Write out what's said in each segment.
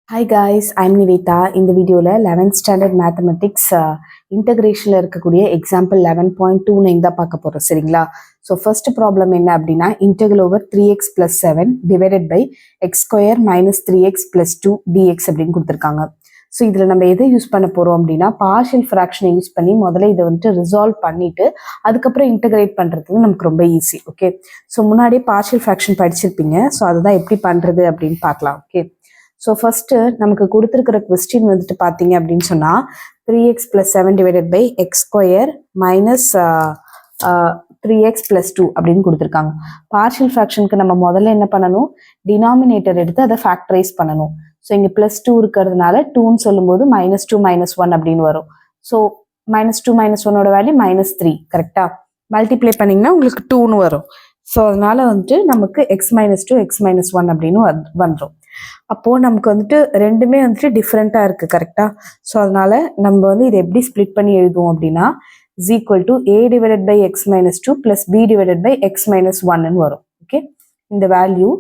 Hi guys, I'm Nivita. இந்த வீடியோல 11th standard mathematics இன்டகிரேஷன்ல இருக்கக்கூடிய எக்ஸாம்பிள் 11.29 தான் பார்க்க போறோம் சரிங்களா. ஸோ ஃபர்ஸ்ட் ப்ராப்ளம் என்ன அப்படின்னா integral over 3x + 7 divided by x² - 3x + 2 dx அப்படின்னு கொடுத்துருக்காங்க. ஸோ இதில் நம்ம எதை யூஸ் பண்ண போகிறோம் அப்படின்னா பார்ஷியல் ஃப்ராக்ஷனை யூஸ் பண்ணி முதல்ல இதை வந்துட்டு ரிசால்வ் பண்ணிட்டு அதுக்கப்புறம் இன்டகிரேட் பண்ணுறது நமக்கு ரொம்ப ஈஸி. ஓகே, ஸோ முன்னாடியே பார்ஷியல் ஃப்ராக்ஷன் படிச்சிருப்பீங்க. ஸோ அதுதான் எப்படி பண்ணுறது அப்படின்னு பார்க்கலாம். ஓகே, ஸோ ஃபர்ஸ்ட்டு நமக்கு கொடுத்துருக்கிற கொஸ்டின் வந்துட்டு பார்த்தீங்க அப்படின்னு சொன்னால் 3x + 7 divided by x² - 3x + 2 அப்படின்னு கொடுத்துருக்காங்க. பார்ஷியல் ஃப்ராக்ஷனுக்கு நம்ம முதல்ல என்ன பண்ணணும், டினாமினேட்டர் எடுத்து அதை ஃபேக்டரைஸ் பண்ணணும். ஸோ இங்கே +2 இருக்கிறதுனால 2ன்னு சொல்லும்போது -2 - 1 அப்படின்னு வரும். ஸோ -2 - 1ஓட வேல்யூ -3 கரெக்டாக மல்டிப்ளை பண்ணிங்கன்னா உங்களுக்கு 2ன்னு வரும். ஸோ அதனால வந்துட்டு நமக்கு x - 2 x - 1 அப்படின்னு வந்துடும். அப்போது நமக்கு வந்துட்டு ரெண்டுமே வந்துட்டு டிஃப்ரெண்ட்டாக இருக்குது கரெக்டாக. ஸோ அதனால நம்ம வந்து இதை எப்படி ஸ்ப்ளிட் பண்ணி எழுதுவோம் அப்படின்னா a divided by x - 2 + b divided by x - 1ன்னு வரும். ஓகே, இந்த value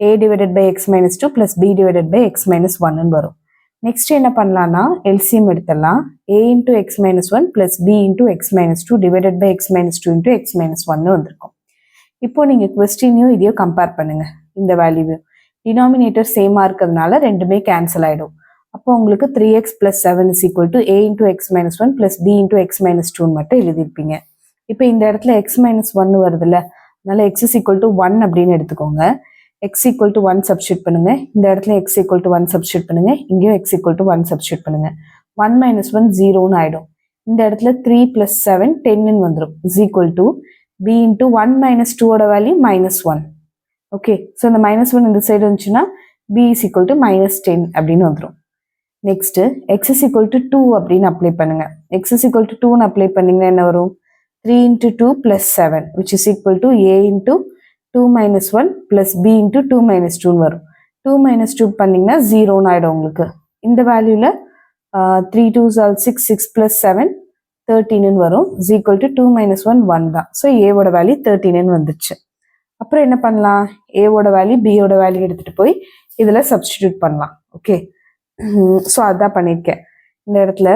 a divided by x - 2 + b divided by x - 1ன்னு வரும். நெக்ஸ்ட் என்ன பண்ணலாம்னா எல்சிஎம் எடுத்துடலாம். a × x - 1 + b × x - 2 divided by x - 2 × x - 1ன்னு வந்திருக்கும். இப்போ நீங்கள் கொஸ்டினையும் இதையும் கம்பேர் பண்ணுங்கள். இந்த வேல்யூவையும் டினாமினேட்டர் சேமாக இருக்கிறதுனால ரெண்டுமே கேன்சல் ஆகிடும். அப்போ உங்களுக்கு 3x + 7 = a × x - 1 + b × x - 2 மட்டும் எழுதியிருப்பீங்க. இப்போ இந்த இடத்துல x - 1 வருதுல்ல, அதனால x = 1 அப்படின்னு எடுத்துக்கோங்க. x = 1 சப்ஸ்டியூட் பண்ணுங்க. இந்த இடத்துல x = 1 சப்ஸ்டியூட் பண்ணுங்க. இங்கேயும் x = 1 சப்ஸ்டியூட் பண்ணுங்க. 1 - 1 0ன்னு ஆகிடும். இந்த இடத்துல 3 + 7 10ன்னு வந்துடும். b × 1 - 2ஓட வேல்யூ -1. ஓகே, ஸோ இந்த -1 இந்த சைடு வந்துச்சுன்னா b = -10 அப்படின்னு வந்துடும். நெக்ஸ்ட்டு x = 2 அப்படின்னு அப்ளை பண்ணுங்க. x = 2ன்னு அப்ளை பண்ணிங்கன்னா என்ன வரும், 3 × 2 + 7 which is equal to a × 2 - 1 + b × 2 - 2ன்னு வரும். 2 - 2 பண்ணிங்கன்னா 0ன்னு ஆகிடும் உங்களுக்கு. இந்த வேல்யூவில் 3 × 2 = 6 6 + 7 13ன்னு வரும். is equal to 2 - 1 1 தான். ஸோ ஏவோட வேல்யூ 13ன்னு வந்துச்சு. அப்புறம் என்ன பண்ணலாம், ஏவோட வேல்யூ பியோட வேல்யூ எடுத்துகிட்டு போய் இதில் சப்ஸ்டிடியூட் பண்ணலாம். ஓகே, ஸோ அதான் பண்ணியிருக்கேன். இந்த இடத்துல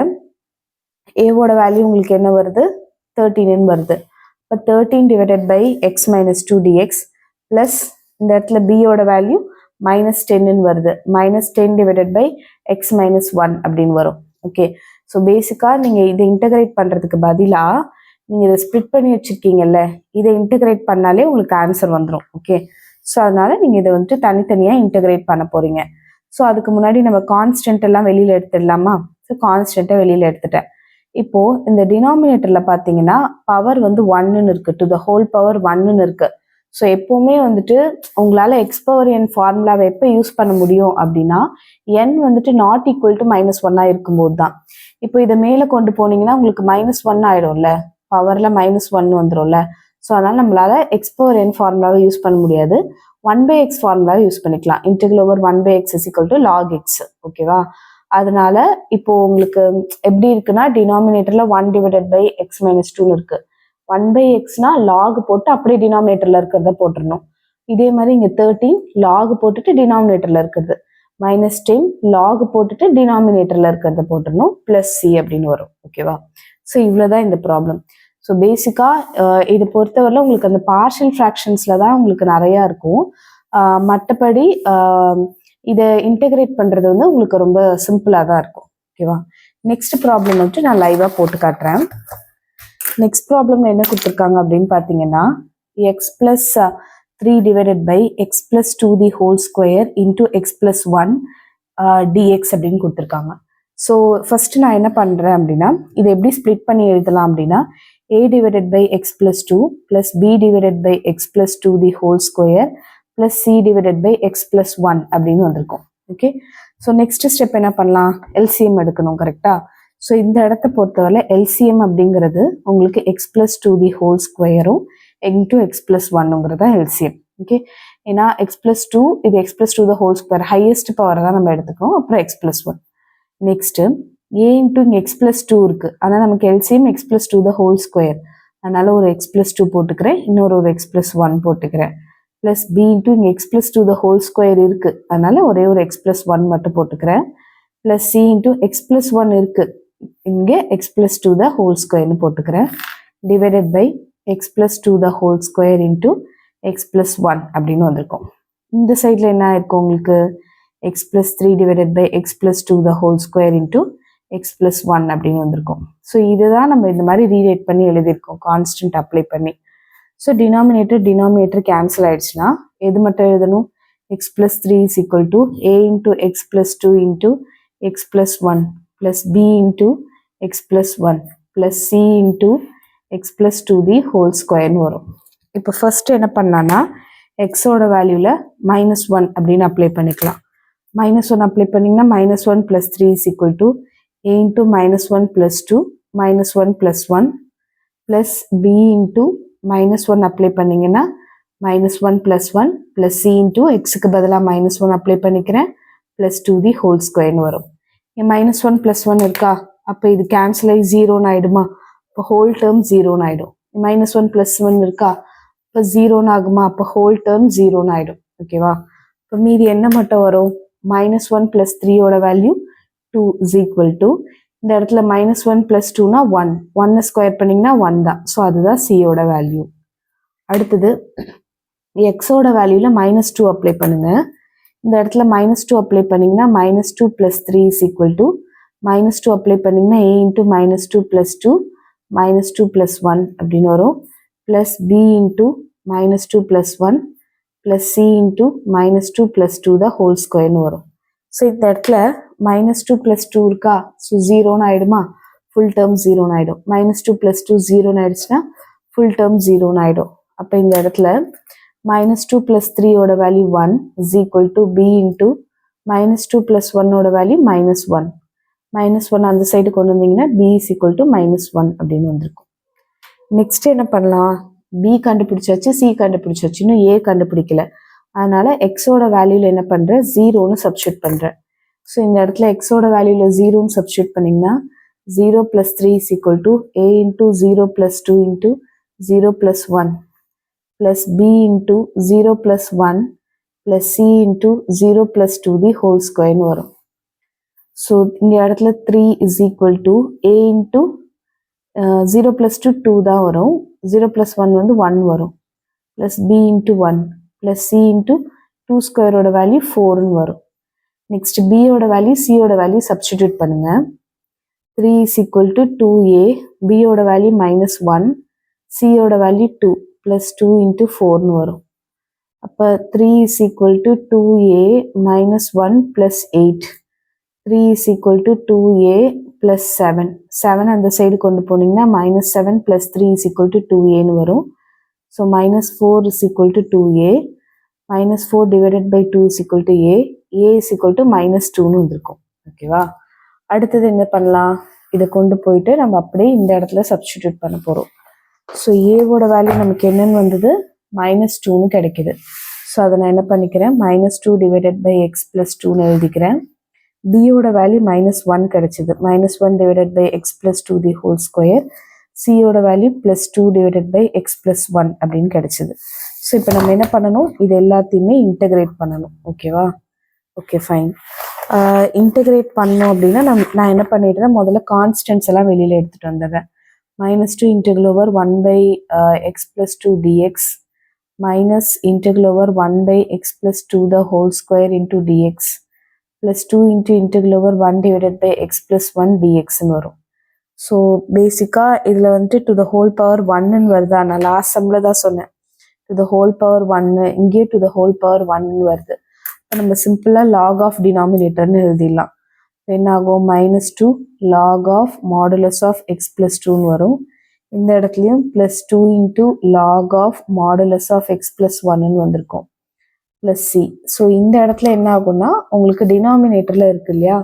ஏவோட வேல்யூ உங்களுக்கு என்ன வருது, 13ன்னு வருது. இப்போ 13 divided by x - 2 dx plus இந்த இடத்துல பியோட வேல்யூ -10ன்னு வருது. -10 டிவைடட் பை x - 1 அப்படின்னு வரும். ஓகே, ஸோ பேசிக்காக நீங்கள் இதை இன்டகிரேட் பண்ணுறதுக்கு பதிலாக நீங்கள் இதை ஸ்ப்ளிட் பண்ணி வச்சுருக்கீங்கல்ல, இதை இன்டகிரேட் பண்ணாலே உங்களுக்கு ஆன்சர் வந்துடும். ஓகே, ஸோ அதனால் நீங்கள் இதை வந்துட்டு தனித்தனியாக இன்டகிரேட் பண்ண போகிறீங்க. ஸோ அதுக்கு முன்னாடி நம்ம கான்ஸ்டன்ட் எல்லாம் வெளியில் எடுத்துடலாமா. ஸோ கான்ஸ்டன்ட்டை வெளியில் எடுத்துட்டேன். இப்போது இந்த டினாமினேட்டரில் பார்த்தீங்கன்னா பவர் வந்து 1ன்னு இருக்குது, டு த ஹோல் பவர் 1ன்னு இருக்குது. ஸோ எப்போவுமே வந்துட்டு உங்களால் x⁴n ஃபார்முலாவை எப்போ யூஸ் பண்ண முடியும் அப்படின்னா n வந்துட்டு not equal to -1 இருக்கும்போது தான். இப்போ இதை மேலே கொண்டு போனீங்கன்னா உங்களுக்கு -1 ஆயிடும்ல, பவரில் -1 வந்துடும்ல. ஸோ அதனால் நம்மளால் x⁴n ஃபார்முலாவை யூஸ் பண்ண முடியாது. 1/x ஃபார்முலாவை யூஸ் பண்ணிக்கலாம். Integral over 1/x = log x. ஓகேவா, அதனால இப்போ உங்களுக்கு எப்படி இருக்குன்னா டினாமினேட்டரில் 1 டிவைடட் பை x - 2ன்னு இருக்குது. 1/xனா லாக் போட்டு அப்படியே டினாமினேட்டரில் இருக்கிறத போட்டுடணும். இதே மாதிரி இங்கே 13 லாக் போட்டுட்டு டினாமினேட்டரில் இருக்கிறது, -10 லாக் போட்டுட்டு டினாமினேட்டரில் இருக்கிறத போட்டுடணும், +c அப்படின்னு வரும். ஓகேவா, ஸோ இவ்வளோதான் இந்த ப்ராப்ளம். ஸோ பேசிக்காக இதை பொறுத்தவரை உங்களுக்கு அந்த பார்ஷியல் ஃப்ராக்ஷன்ஸில் தான் உங்களுக்கு நிறையா இருக்கும். மற்றபடி இதை இன்டெகிரேட் பண்ணுறது வந்து உங்களுக்கு ரொம்ப சிம்பிளாக தான் இருக்கும். ஓகேவா, நெக்ஸ்ட் ப்ராப்ளம் வந்துட்டு நான் லைவாக போட்டு காட்டுறேன். நெக்ஸ்ட் ப்ராப்ளம் என்ன கொடுத்துருக்காங்க அப்படின்னு பார்த்தீங்கன்னா x + 3 divided by x + 2 the whole square into x + 1 dx அப்படின்னு கொடுத்துருக்காங்க. ஸோ ஃபஸ்ட்டு நான் என்ன பண்ணுறேன் அப்படின்னா இதை எப்படி ஸ்ப்ளிட் பண்ணி எழுதலாம் அப்படின்னா a divided by x + 2 + b divided by x + 2 the whole square + c divided by x + 1 அப்படின்னு வந்திருக்கும். ஓகே, ஸோ நெக்ஸ்ட் ஸ்டெப் என்ன பண்ணலாம், எல்சிஎம் எடுக்கணும் கரெக்டாக. ஸோ இந்த இடத்த பொறுத்தவரை எல்சிஎம் அப்படிங்கிறது உங்களுக்கு x + 2 தி ஹோல் ஸ்கொயரும் இன்டூ x + 1ங்கிறது தான் எல்சிஎம். ஓகே, ஏன்னா x + 2 இது x + 2 த ஹோல் ஸ்கொயர் ஹையஸ்ட் பவர் தான் நம்ம எடுத்துக்கணும். அப்புறம் x + 1. Next a into x + 2 இருக்குது, ஆனால் நமக்கு எல்சிஎம் x + 2 த ஹோல் ஸ்கொயர், அதனால் ஒரு x + 2 போட்டுக்கிறேன், இன்னொரு x + 1 போட்டுக்கிறேன். ப்ளஸ் பி இன்ட்டு இங்கே x plus two the whole square இருக்குது, அதனால ஒரே ஒரு எக்ஸ் ப்ளஸ் ஒன் மட்டும் போட்டுக்கிறேன். Plus c into x plus one இருக்குது, இங்கே x plus two the whole ஸ்கொயர்னு போட்டுக்கிறேன். Divided by x plus two the whole square into x plus one அப்படின்னு வந்திருக்கும். இந்த சைடில் என்ன இருக்கும் உங்களுக்கு, x plus three divided by x plus two the whole square into x plus one அப்படின்னு வந்திருக்கும். ஸோ இதுதான் நம்ம இந்த மாதிரி ரீரேட் பண்ணி எழுதியிருக்கோம் கான்ஸ்டன்ட் அப்ளை பண்ணி. ஸோ டினாமினேட்டர் கேன்சல் ஆயிடுச்சுன்னா எது மட்டும் எழுதணும், x plus three is equal to a into x plus two into x plus one plus b into x plus one plus c into x plus two the whole ஸ்கொயர்னு வரும். இப்போ first என்ன பண்ணலான்னா எக்ஸோட வேல்யூவில் மைனஸ் ஒன் அப்படின்னு apply பண்ணிக்கலாம். Minus one apply பண்ணிங்கன்னா minus one plus three is equal to a into minus 1 plus 2 minus 1 plus 1 plus b into minus 1 apply பண்ணிங்கன்னா minus 1 plus 1 plus c into xக்கு பதிலா minus 1 apply பண்ணிக்கிறேன் plus 2 the whole square வரும். minus 1 plus 1 இருக்கா, அப்போ இது cancel ஆகி 0 ஆயிடுமா, அப்போ whole term 0 ஆயிடும். minus 1 plus 1 இருக்கா, இப்போ 0 ஆகுமா, அப்போ whole term 0 ஆயிடும். ஓகேவா, இப்போ மீதி என்ன மட்டும் வரும், minus 1 plus 3 ஓட வேல்யூ 2 is equal to, இந்த இடத்துல மைனஸ் ஒன் பிளஸ் டூனா ஒன், ஒன்னை ஸ்கொயர் பண்ணிங்கன்னா ஒன் தான். ஸோ அதுதான் சியோட வேல்யூ. அடுத்தது எக்ஸோட வேல்யூவில் மைனஸ் டூ அப்ளை பண்ணுங்க. இந்த இடத்துல மைனஸ் டூ அப்ளை பண்ணிங்கன்னா minus two plus three is equal to, minus two apply பண்ணிங்கன்னா a into minus two plus two minus two plus one அப்படின்னு வரும். Plus b into minus two plus one plus c into minus two plus two the whole ஸ்கொயர்னு வரும். So இந்த இடத்துல minus two plus two இருக்கா, so ஜீரோன்னு ஆயிடுமா, full term ஜீரோன்னு ஆயிடும். மைனஸ் டூ ப்ளஸ் டூ ஜீரோன்னு ஆயிடுச்சுன்னா ஃபுல் டேர்ம் ஜீரோன்னு ஆயிடும். அப்போ இந்த இடத்துல மைனஸ் டூ ப்ளஸ் த்ரீயோட value one is equal to b into minus two plus ஒன்னோட value minus one. Minus one அந்த சைடு கொண்டு வந்தீங்கன்னா b is equal to minus one அப்படின்னு வந்திருக்கும். நெக்ஸ்ட் என்ன பண்ணலாம், பி கண்டுபிடிச்சாச்சு, சி கண்டுபிடிச்சாச்சு, இன்னும் ஏ கண்டுபிடிக்கல. அதனால எக்ஸோட வேல்யூல என்ன பண்றேன், ஜீரோன்னு சப்ஸ்டியூட் பண்றேன். ஸோ இந்த இடத்துல எக்ஸோட வேல்யூல ஜீரோன்னு சப்ஸ்டியூட் பண்ணிங்கன்னா zero plus three is equal to a into zero plus two into zero plus one plus b into zero plus one plus c into zero plus two the whole ஸ்கொயர்னு வரும். So இந்த இடத்துல three is equal to a into zero plus two two தான் வரும், zero plus one வந்து one வரும், plus b into one plus c into two ஸ்கொயரோட value ஃபோர்னு வரும். நெக்ஸ்ட் பியோட வேல்யூ சியோட வேல்யூ சப்ஸ்டிடியூட் பண்ணுங்க. 3 இஸ் ஈக்குவல் டு 2a, பியோட வேல்யூ மைனஸ் ஒன், சியோட வேல்யூ 2 ப்ளஸ் 2 இன்ட்டு 4னு வரும். அப்போ 3 is equal to 2a minus one plus 8, 3 is equal to 2a plus 7, 7 அந்த சைடு கொண்டு போனீங்கன்னா minus 7 plus 3 is equal to 2aன்னு வரும். So minus 4 is equal to 2a, minus 4 divided by 2 is equal to a, a is equal to minus 2ன்னு வந்திருக்கும். ஓகேவா, அடுத்தது என்ன பண்ணலாம், இதை கொண்டு போயிட்டு நம்ம அப்படியே இந்த இடத்துல சப்ஸ்டிடியூட் பண்ண போகிறோம். ஸோ ஏவோட வேல்யூ நமக்கு என்னன்னு வந்தது, மைனஸ் 2ன்னு கிடைக்குது. ஸோ அதை நான் என்ன பண்ணிக்கிறேன், minus 2 divided by x plus 2ன்னு எழுதிக்கிறேன். பியோட வேல்யூ மைனஸ் 1 கிடைச்சிது, minus 1 divided by x plus 2 the whole square. சியோட value plus 2 divided by x plus 1 அப்படின்னு கிடைச்சிது. ஸோ இப்போ நம்ம என்ன பண்ணணும், இது எல்லாத்தையுமே இன்டகிரேட் பண்ணணும். ஓகேவா, ஓகே ஃபைன். இன்டகிரேட் பண்ணோம் அப்படின்னா நான் என்ன பண்ணிடுறேன், முதல்ல கான்ஸ்டன்ட்ஸ் எல்லாம் வெளியில் எடுத்துகிட்டு வந்துடுறேன். Minus two integral over one by x plus two dx minus integral over one by x plus two the whole square into dx plus two into integral over one divided by x plus one டிஎக்ஸ்ன்னு வரும். So பேசிக்காக இதில் வந்துட்டு to the whole power ஒன்னு வருதா, நான் last சம்மில் தான் சொன்னேன் டு த ஹோல் பவர் ஒன்னு, இங்கேயே டு த ஹோல் பவர் ஒன்னு வருது. இப்போ நம்ம சிம்பிளாக லாக் ஆஃப் டினாமினேட்டர்னு எழுதிடலாம். என்ன ஆகும், minus two log of modulus of x plus டூன்னு வரும். இந்த இடத்துலையும் plus two into log of modulus of x plus ஒன்னு வந்திருக்கும் ப்ளஸ் சி. ஸோ இந்த இடத்துல என்ன ஆகும்னா உங்களுக்கு டினாமினேட்டரில் இருக்கு இல்லையா,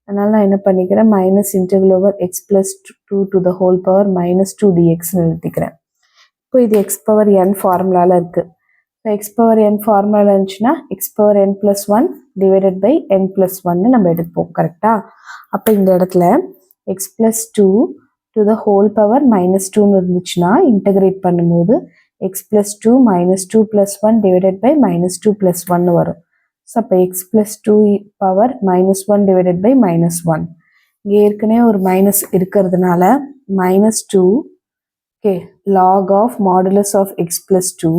அதனால நான் என்ன பண்ணிக்கிறேன், minus integral over x plus two to the whole power minus two டிஎக்ஸ்ன்னு எழுதிக்கிறேன். இப்போ இது எக்ஸ் பவர் என் ஃபார்முலாவில் இருக்குது. இப்போ எக்ஸ் பவர் என் ஃபார்முலாவில் இருந்துச்சுன்னா x power n plus one divided by n plus ஒன்னு நம்ம எடுப்போம். கரெக்டாக, அப்போ இந்த இடத்துல x plus two to the whole power minus டூன்னு இருந்துச்சுன்னா இன்டகிரேட் பண்ணும்போது x plus two minus two plus one divided by minus two plus ஒன்னு வரும். ஸோ அப்போ x plus two power minus one divided by minus one. இங்கே ஏற்கனவே ஒரு minus இருக்கிறதுனால minus two okay log of modulus of x plus two.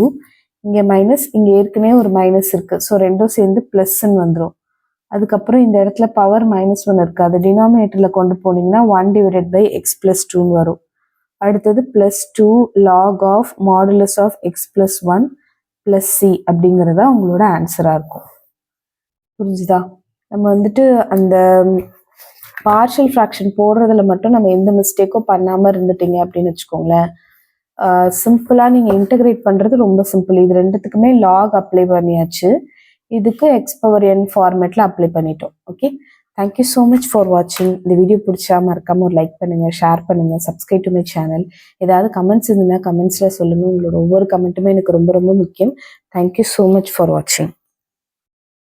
இங்கே minus, இங்கே ஏற்கனவே ஒரு மைனஸ் இருக்குது. ஸோ ரெண்டும் சேர்ந்து ப்ளஸ்ன்னு வந்துடும். அதுக்கப்புறம் இந்த இடத்துல பவர் மைனஸ் ஒன் இருக்குது, அது டினாமினேட்டரில் கொண்டு போனீங்கன்னா one divided by x plus டூன்னு வரும். அடுத்தது plus two log of modulus of x plus one plus c அப்படிங்கிறதா உங்களோட ஆன்சராக இருக்கும். புரிஞ்சுதா? நம்ம வந்துட்டு அந்த பார்ஷியல் ஃப்ராக்ஷன் போடுறதுல மட்டும் நம்ம எந்த மிஸ்டேக்கும் பண்ணாமல் இருந்துட்டீங்க அப்படின்னு வச்சுக்கோங்களேன். சிம்பிளாக நீங்கள் இன்டகிரேட் பண்ணுறது ரொம்ப சிம்பிள். இது ரெண்டுத்துக்குமே லாக் அப்ளை பண்ணியாச்சு. இதுக்கு எக்ஸ் பவர் என் ஃபார்மேட்டில் அப்ளை பண்ணிட்டோம். Okay, thank you so much for வாட்சிங். இந்த வீடியோ பிடிச்சா மறக்காமல் ஒரு லைக் பண்ணுங்கள், ஷேர் பண்ணுங்கள், சப்ஸ்கிரைப் டு மை சேனல். ஏதாவது கமெண்ட்ஸ் இருந்ததுன்னா கமெண்ட்ஸில் சொல்லுங்கள். உங்களோட ஒவ்வொரு கமெண்ட்டுமே எனக்கு ரொம்ப ரொம்ப முக்கியம். தேங்க்யூ ஸோ மச் ஃபார் வாட்சிங்.